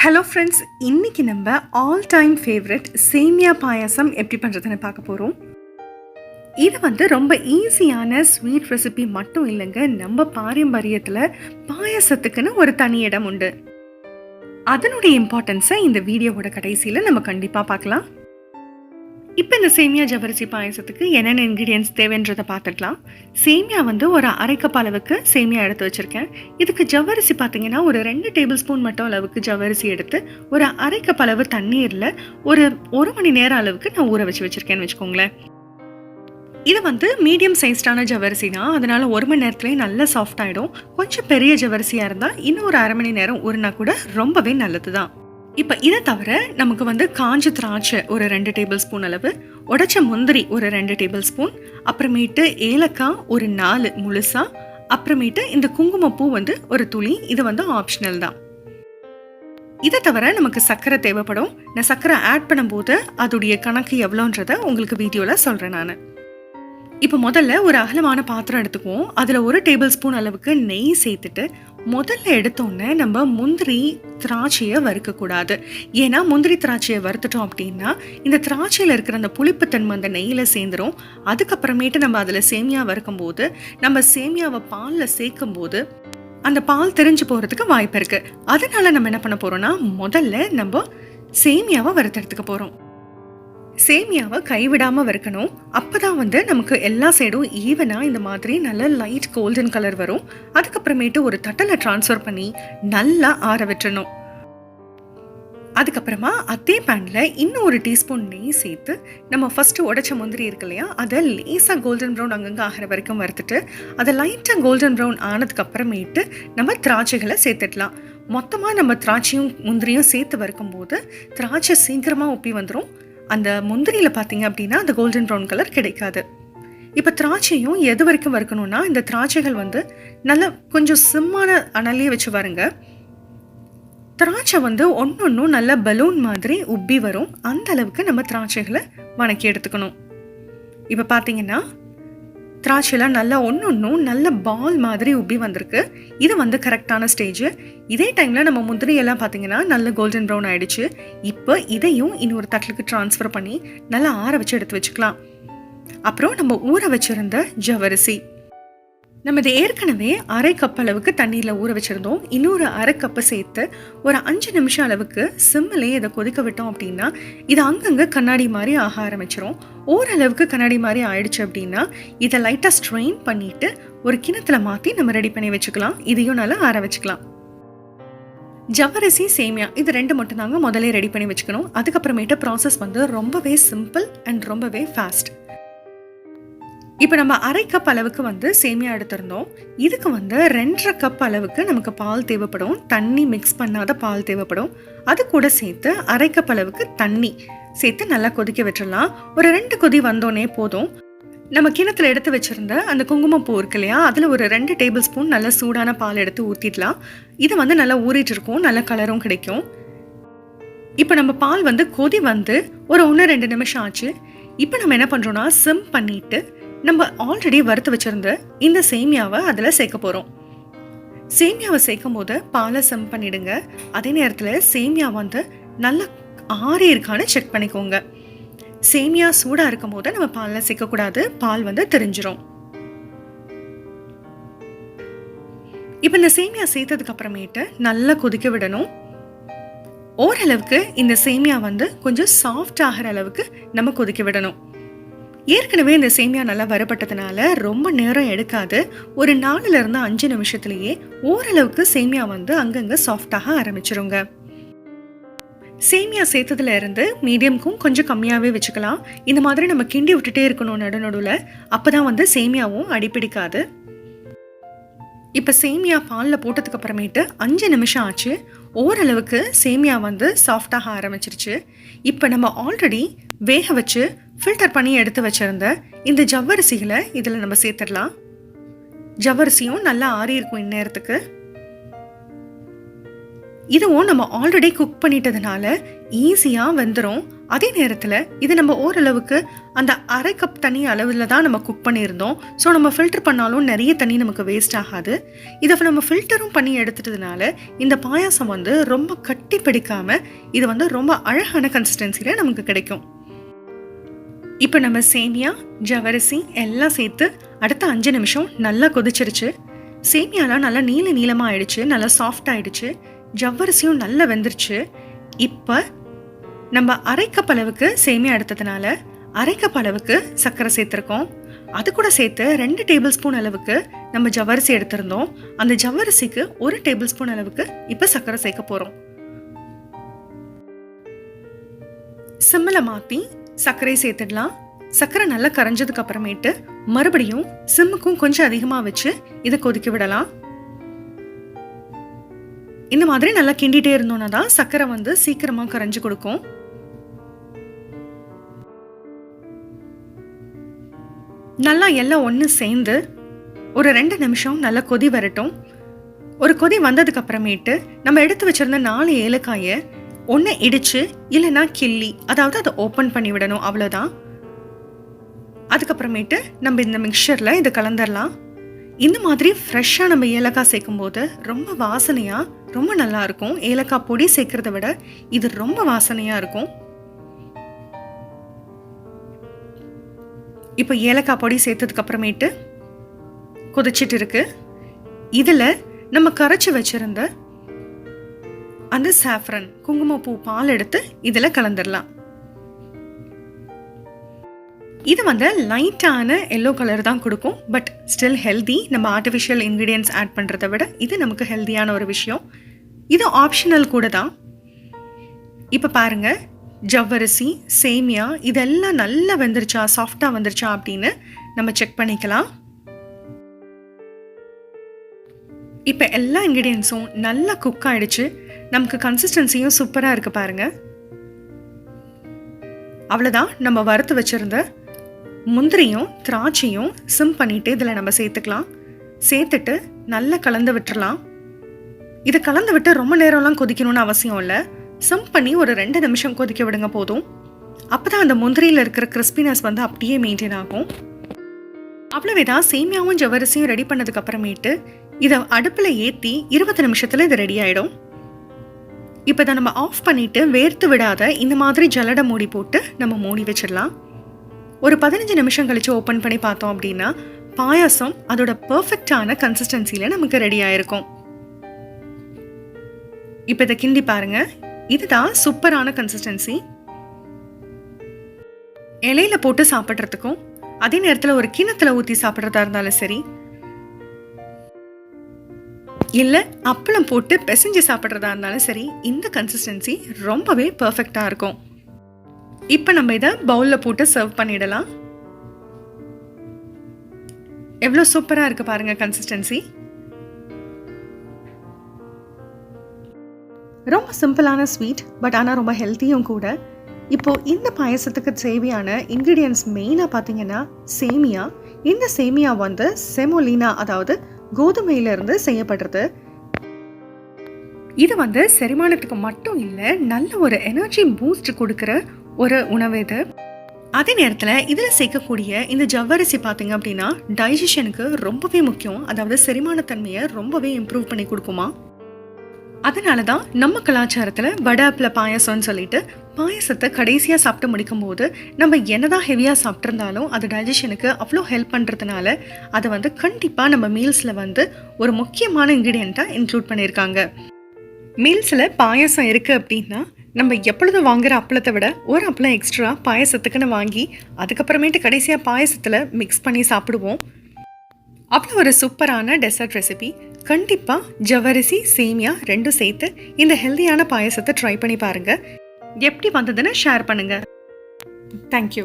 Hello friends, இன்னைக்கு நம்ம all time favourite சேமியா பாயாசம் எப்படி பண்ணுறதுன்னு பார்க்க போகிறோம். இது ரொம்ப ஈஸியான ஸ்வீட் ரெசிபி மட்டும் இல்லைங்க. நம்ம பாரம்பரியத்தில் பாயாசத்துக்குன்னு ஒரு தனி இடம் உண்டு. அதனுடைய இம்பார்ட்டன்ஸை இந்த வீடியோவோட கடைசியில் நம்ம கண்டிப்பாக பார்க்கலாம். இப்போ இந்த சேமியா ஜவ்வரிசி பாயசத்துக்கு என்னென்ன இன்க்ரீடியன்ஸ் தேவைன்றதை பார்த்துக்கலாம். சேமியா ஒரு அரை கப் அளவுக்கு சேமியா எடுத்து வச்சுருக்கேன். இதுக்கு ஜவ்வரிசி பார்த்தீங்கன்னா ஒரு 2 டேபிள் ஸ்பூன் மட்டும் அளவுக்கு ஜவ்வரிசி எடுத்து ஒரு அரை கப் அளவு தண்ணீரில் ஒரு மணி நேரம் அளவுக்கு நான் ஊற வச்சுருக்கேன்னு வச்சுக்கோங்களேன். இது மீடியம் சைஸ்டான ஜவ்வரிசி தான், அதனால 1 மணி நேரத்துலேயே நல்லா சாஃப்ட் ஆகிடும். கொஞ்சம் பெரிய ஜவ்வரிசியாக இருந்தால் இன்னும் ஒரு அரை மணி நேரம் ஊறினா கூட ரொம்பவே நல்லது தான். இப்போ இதை தவிர நமக்கு காஞ்ச திராட்சை ஒரு 2 டேபிள் ஸ்பூன் அளவு, உடைச்ச முந்திரி ஒரு 2 டேபிள் ஸ்பூன், அப்புறமேட்டு ஏலக்காய் ஒரு 4 முழுசா, அப்புறமேட்டு இந்த குங்குமப்பூ ஒரு துளி. இது ஆப்ஷனல் தான். இதை தவிர நமக்கு சர்க்கரை தேவைப்படும். நான் சர்க்கரை ஆட் பண்ணும்போது அதோடைய கணக்கு எவ்வளோன்றதை உங்களுக்கு வீடியோவில் சொல்கிறேன் நான். இப்போ முதல்ல ஒரு அகலமான பாத்திரம் எடுத்துக்குவோம். அதில் 1 டேபிள் ஸ்பூன் அளவுக்கு நெய் சேர்த்துட்டு முதல்ல எடுத்தோன்னே நம்ம முந்திரி திராட்சையை வறுக்கக்கூடாது. ஏன்னா முந்திரி திராட்சையை வறுத்துட்டோம் அப்படின்னா இந்த திராட்சையில் இருக்கிற அந்த புளிப்புத்தன்மை அந்த நெய்யில் சேர்ந்துடும். அதுக்கப்புறமேட்டு நம்ம அதில் சேமியா வறுக்கும் போது நம்ம சேமியாவை பாலில் சேர்க்கும் போது அந்த பால் தெரிஞ்சு போகிறதுக்கு வாய்ப்பு இருக்குது. அதனால நம்ம என்ன பண்ண போகிறோம்னா முதல்ல நம்ம சேமியாவை வறுத்தெடுத்துக்க போகிறோம். சேமியாவை கைவிடாமல் வறுக்கணும். அப்போ தான் நமக்கு எல்லா சைடும் ஈவனாக இந்த மாதிரி நல்ல லைட் கோல்டன் கலர் வரும். அதுக்கப்புறமேட்டு ஒரு தட்டில் ட்ரான்ஸ்ஃபர் பண்ணி நல்லா ஆற விட்டுறணும். அதுக்கப்புறமா அதே பேனில் இன்னும் 1 டீஸ்பூன் நெய் சேர்த்து நம்ம ஃபஸ்ட்டு உடைச்ச முந்திரி இருக்கு இல்லையா, அதை லேசாக கோல்டன் ப்ரௌன் அங்கங்கே ஆகிற வரைக்கும் வறுத்துட்டு அதை லைட்டாக கோல்டன் ப்ரௌன் ஆனதுக்கப்புறமேட்டு நம்ம திராட்சைகளை சேர்த்துடலாம். மொத்தமாக நம்ம திராட்சையும் முந்திரியும் சேர்த்து வறுக்கும்போது திராட்சை சீக்கிரமாக உப்பி வந்துடும். அந்த முந்திரியில் பார்த்தீங்க அப்படின்னா அந்த கோல்டன் ப்ரௌன் கலர் கிடைக்காது. இப்போ திராட்சையும் எது வரைக்கும் வறுக்கணும்னா இந்த திராட்சைகள் நல்லா கொஞ்சம் சிம்மான அனலையே வச்சு வருங்க. திராட்சை ஒன்னொன்னும் நல்ல பலூன் மாதிரி உப்பி வரும். அந்த அளவுக்கு நம்ம திராட்சைகளை வணக்கி எடுத்துக்கணும். இப்போ பார்த்தீங்கன்னா திராட்சைலாம் நல்லா ஒன்னொன்னும் நல்ல பால் மாதிரி உப்பி வந்திருக்கு. இது கரெக்டான ஸ்டேஜ். இதே டைமில் நம்ம முந்திரியெல்லாம் பார்த்தீங்கன்னா நல்ல கோல்டன் ப்ரௌன் ஆயிடுச்சு. இப்போ இதையும் இன்னொரு தட்டலுக்கு ட்ரான்ஸ்ஃபர் பண்ணி நல்லா ஆற வச்சு எடுத்து வச்சுக்கலாம். அப்புறம் நம்ம ஊற வச்சிருந்த ஜவ்வரிசி, நம்ம இது ஏற்கனவே அரை கப் அளவுக்கு தண்ணீரில் ஊற வச்சுருந்தோம். இன்னொரு அரை கப்பை சேர்த்து ஒரு 5 நிமிஷம் அளவுக்கு சிம்மிலே இதை கொதிக்க விட்டோம் அப்படின்னா இது அங்கங்கே கண்ணாடி மாதிரி ஆக ஆரம்பிச்சிரும். ஓரளவுக்கு கண்ணாடி மாதிரி ஆயிடுச்சு அப்படின்னா இதை லைட்டாக ஸ்ட்ரெயின் பண்ணிவிட்டு ஒரு கிணத்துல மாற்றி நம்ம ரெடி பண்ணி வச்சுக்கலாம். இதையும் நல்லா ஆற வச்சுக்கலாம். ஜவ்வரிசி சேமியா இது 2 மட்டும்தாங்க முதலே ரெடி பண்ணி வச்சுக்கணும். அதுக்கப்புறமேட்டு ப்ராசஸ் ரொம்பவே சிம்பிள் அண்ட் ரொம்பவே ஃபாஸ்ட். இப்போ நம்ம அரை கப் அளவுக்கு சேமியா எடுத்திருந்தோம். இதுக்கு 2.5 கப் அளவுக்கு நமக்கு பால் தேவைப்படும். தண்ணி மிக்ஸ் பண்ணாத பால் தேவைப்படும். அது கூட சேர்த்து அரை கப் அளவுக்கு தண்ணி சேர்த்து நல்லா கொதிக்க விட்டுடலாம். ஒரு 2 கொதி வந்தோடனே போதும். நம்ம கிணத்துல எடுத்து வச்சிருந்த அந்த குங்குமப்பூ இருக்கு இல்லையா, அதில் ஒரு 2 டேபிள் ஸ்பூன் நல்ல சூடான பால் எடுத்து ஊற்றிடலாம். இது நல்லா ஊறிட்டு இருக்கும், நல்ல கலரும் கிடைக்கும். இப்போ நம்ம பால் கொதி ஒரு 1-2 நிமிஷம் ஆச்சு. இப்போ நம்ம என்ன பண்ணுறோம்னா சிம் பண்ணிட்டு நம்ம ஆல்ரெடி வறுத்து வச்சிருந்த இந்த சேமியாவை அதில் சேர்க்க போகிறோம். சேமியாவை சேர்க்கும் போது பாலை சிம் பண்ணிடுங்க. அதே நேரத்தில் சேமியா நல்லா ஆறி இருக்கான்னு செக் பண்ணிக்கோங்க. சேமியா சூடாக இருக்கும் போது நம்ம பாலில் சேர்க்கக்கூடாது, பால் தெரிஞ்சிரும். இப்போ இந்த சேமியா சேர்த்ததுக்கு அப்புறமேட்டு நல்லா கொதிக்க விடணும். ஓரளவுக்கு இந்த சேமியா கொஞ்சம் சாஃப்ட் ஆகிற அளவுக்கு நம்ம கொதிக்க விடணும். ஏற்கனவே இந்த சேமியா நல்லா வறுபட்டதுனால ரொம்ப நேரம் எடுக்காது. ஒரு 4-5 நிமிஷத்துலேயே ஓரளவுக்கு சேமியா அங்கங்கே சாஃப்டாக ஆரம்பிச்சிருங்க. சேமியா சேர்த்ததுல இருந்து மீடியம்க்கும் கொஞ்சம் கம்மியாகவே வச்சுக்கலாம். இந்த மாதிரி நம்ம கிண்டி விட்டுட்டே இருக்கணும் நடுநடுவில். அப்போ தான் சேமியாவும் அடிப்பிடிக்காது. இப்போ சேமியா பாலில் போட்டதுக்கு அப்புறமேட்டு 5 நிமிஷம் ஆச்சு. ஓரளவுக்கு சேமியா சாஃப்டாக ஆரம்பிச்சிருச்சு. இப்போ நம்ம ஆல்ரெடி வேக வச்சு ஃபில்டர் பண்ணி எடுத்து வச்சிருந்த இந்த ஜவ்வரிசிகளை இதில் நம்ம சேர்த்துடலாம். ஜவ்வரிசியும் நல்லா ஆறி இருக்கும் இந்நேரத்துக்கு. இதுவும் நம்ம ஆல்ரெடி குக் பண்ணிட்டதுனால ஈஸியாக வெந்துடும். அதே நேரத்தில் இது நம்ம ஓரளவுக்கு அந்த அரை கப் தண்ணி அளவில் தான் நம்ம குக் பண்ணியிருந்தோம். ஸோ நம்ம ஃபில்டர் பண்ணாலும் நிறைய தண்ணி நமக்கு வேஸ்ட் ஆகாது. இதை நம்ம ஃபில்டரும் பண்ணி எடுத்துட்டதுனால இந்த பாயாசம் வந்து ரொம்ப கட்டி பிடிக்காமல் இது வந்து ரொம்ப அழகான கன்சிஸ்டன்சியில் நமக்கு கிடைக்கும். இப்போ நம்ம சேமியா, ஜவ்வரிசி எல்லாம் சேர்த்து அடுத்த 5 நிமிஷம் நல்லா கொதிச்சிருச்சு. சேமியாலாம் நல்லா நீளமாக ஆயிடுச்சு, நல்லா சாஃப்ட் ஆயிடுச்சு. ஜவ்வரிசியும் நல்லா வெந்துருச்சு. இப்போ நம்ம அரை கப் அளவுக்கு சேமியா எடுத்ததுனால அரை கப் அளவுக்கு சர்க்கரை சேர்த்துருக்கோம். அது கூட சேர்த்து 2 டேபிள் ஸ்பூன் அளவுக்கு நம்ம ஜவ்வரிசி எடுத்திருந்தோம். அந்த ஜவ்வரிசிக்கு 1 டேபிள் ஸ்பூன் அளவுக்கு இப்போ சர்க்கரை சேர்க்க போகிறோம். சிம்மில் மாற்றி சர்க்கரை சேர்த்துடலாம். சர்க்கரை நல்லா கரைஞ்சதுக்கு அப்புறமேட்டு மறுபடியும் சிம்முக்கும் கொஞ்சம் அதிகமாக வச்சு இதை கொதிக்க விடலாம். இந்த மாதிரி நல்லா கிண்டிட்டே இருந்தோம்னா தான் சர்க்கரை வந்து சீக்கிரமாக கரைஞ்சு கொடுக்கும். நல்லா எல்லாம் ஒன்று சேர்ந்து ஒரு 2 நிமிஷம் நல்லா கொதி வரட்டும். ஒரு கொதி வந்ததுக்கு அப்புறமேட்டு நம்ம எடுத்து வச்சிருந்த 4 ஏலக்காயை ஒன்று இடிச்சு இல்லைன்னா கிள்ளி, அதாவது அதை ஓப்பன் பண்ணி விடணும், அவ்வளோதான். அதுக்கப்புறமேட்டு நம்ம இந்த மிக்சரில் இதை கலந்துடலாம். இந்த மாதிரி ஃப்ரெஷ்ஷாக நம்ம ஏலக்காய் சேர்க்கும் போது ரொம்ப வாசனையாக ரொம்ப நல்லா இருக்கும். ஏலக்காய் பொடி சேர்க்கறத விட இது ரொம்ப வாசனையாக இருக்கும். இப்போ ஏலக்காய் பொடி சேர்த்ததுக்கு அப்புறமேட்டு கொதிச்சிட்டு இருக்கு. இதில் நம்ம கரைச்சி வச்சிருந்த அந்த சாஃப்ரன் குங்குமப்பூ பால் எடுத்து இதில் கலந்துடலாம். இது வந்து லைட்டான எல்லோ கலர் தான் கொடுக்கும், பட் ஸ்டில் ஹெல்தி. நம்ம ஆர்டிஃபிஷியல் இன்க்ரீடியன்ட்ஸ் ஆட் பண்ணுறதை விட இது நமக்கு ஹெல்த்தியான ஒரு விஷயம். இது ஆப்ஷனல் கூட தான். இப்போ பாருங்கள், ஜவ்வரிசி, சேமியா இதெல்லாம் நல்லா வெந்துருச்சா, சாஃப்டாக வந்துருச்சா அப்படின்னு நம்ம செக் பண்ணிக்கலாம். இப்போ எல்லா இன்க்ரீடியன்ஸும் நல்லா குக் ஆகிடுச்சு. நமக்கு கன்சிஸ்டன்சியும் சூப்பராக இருக்குது பாருங்கள். அவ்வளோதான், நம்ம வறுத்து வச்சுருந்த முந்திரியும் திராட்சையும் சிம் பண்ணிவிட்டு இதில் நம்ம சேர்த்துக்கலாம். சேர்த்துட்டு நல்லா கலந்து விட்டுறலாம். இதை கலந்து விட்டு ரொம்ப நேரம்லாம் கொதிக்கணும்னு அவசியம் இல்லை. சிம் பண்ணி ஒரு 2 நிமிஷம் கொதிக்க விடுங்க போதும். அப்போ தான் அந்த முந்திரியில் இருக்கிற கிறிஸ்பினஸ் வந்து அப்படியே மெயின்டைன் ஆகும். அவ்வளோவேதான், சேமியாவும் ஜவ்வரிசியும் ரெடி பண்ணதுக்கு அப்புறமேட்டு இதை அடுப்பில் ஏற்றி 20 நிமிஷத்தில் இது ரெடி ஆகிடும். இப்போ இதை நம்ம ஆஃப் பண்ணிவிட்டு வேர்த்து விடாத இந்த மாதிரி ஜல்லடை மூடி போட்டு நம்ம மூடி வச்சிடலாம். ஒரு 15 நிமிஷம் கழித்து ஓப்பன் பண்ணி பார்த்தோம் அப்படின்னா பாயாசம் அதோட பர்ஃபெக்டான கன்சிஸ்டன்சியில் நமக்கு ரெடி ஆயிருக்கும். இப்போ இதை கிண்டி பாருங்க, இதுதான் சூப்பரான கன்சிஸ்டன்சி. இலையில போட்டு சாப்பிட்றதுக்கும் அதே நேரத்தில் ஒரு கிண்ணத்துல ஊற்றி சாப்பிட்றதா இருந்தாலும் சரி, இல்லை அப்பளம் போட்டு பிசைஞ்சு சாப்பிட்றதா இருந்தாலும் சரி, இந்த கன்சிஸ்டன்சி ரொம்பவே பர்ஃபெக்டாக இருக்கும். இப்போ நம்ம இதை பவுலில் போட்டு சர்வ் பண்ணிடலாம். எவ்வளோ சூப்பராக இருக்குது பாருங்கள் கன்சிஸ்டன்சி. ரொம்ப சிம்பிளான ஸ்வீட், பட் ஆனால் ரொம்ப ஹெல்த்தியும் கூட. இப்போது இந்த பாயசத்துக்கு தேவையான இன்க்ரீடியன்ட்ஸ் மெயினாக பார்த்தீங்கன்னா சேமியா. இந்த சேமியா வந்து செமோலினா, அதாவது கோதுமையிலிருந்து செய்யப்படுறது. இது வந்து செரிமானத்துக்கு மட்டும் இல்லை, நல்ல ஒரு எனர்ஜி பூஸ்ட் கொடுக்குற ஒரு உணவு இது. அதே நேரத்தில் இதில் சேர்க்கக்கூடிய இந்த ஜவ்வரிசி பார்த்தீங்க அப்படின்னா டைஜஷனுக்கு ரொம்பவே முக்கியம். அதாவது செரிமானத்தன்மையை ரொம்பவே இம்ப்ரூவ் பண்ணி கொடுக்குமா. அதனால தான் நம்ம கலாச்சாரத்தில் வடாப்பில் பாயசம்னு சொல்லிட்டு பாயசத்தை கடைசியாக சாப்பிட்டு முடிக்கும் போது நம்ம என்னதான் ஹெவியாக சாப்பிட்ருந்தாலும் அது டைஜஷனுக்கு அவ்வளோ ஹெல்ப் பண்ணுறதுனால அதை வந்து கண்டிப்பாக நம்ம மீல்ஸில் வந்து ஒரு முக்கியமான இன்க்ரீடியண்ட்டாக இன்க்ளூட் பண்ணியிருக்காங்க. மீல்ஸில் பாயசம் இருக்குது அப்படின்னா நம்ம எப்பொழுதும் வாங்குகிற அப்பளத்தை விட ஒரு அப்பளம் எக்ஸ்ட்ரா பாயசத்துக்குன்னு வாங்கி அதுக்கப்புறமேட்டு கடைசியாக பாயசத்தில் மிக்ஸ் பண்ணி சாப்பிடுவோம். அவ்வளோ ஒரு சூப்பரான டெசர்ட் ரெசிபி. கண்டிப்பாக ஜவ்வரிசி சேமியா ரெண்டும் சேர்த்து இந்த ஹெல்தியான பாயசத்தை ட்ரை பண்ணி பாருங்கள். எப்படி வந்ததுன்னு ஷேர் பண்ணுங்கள். தேங்க்யூ.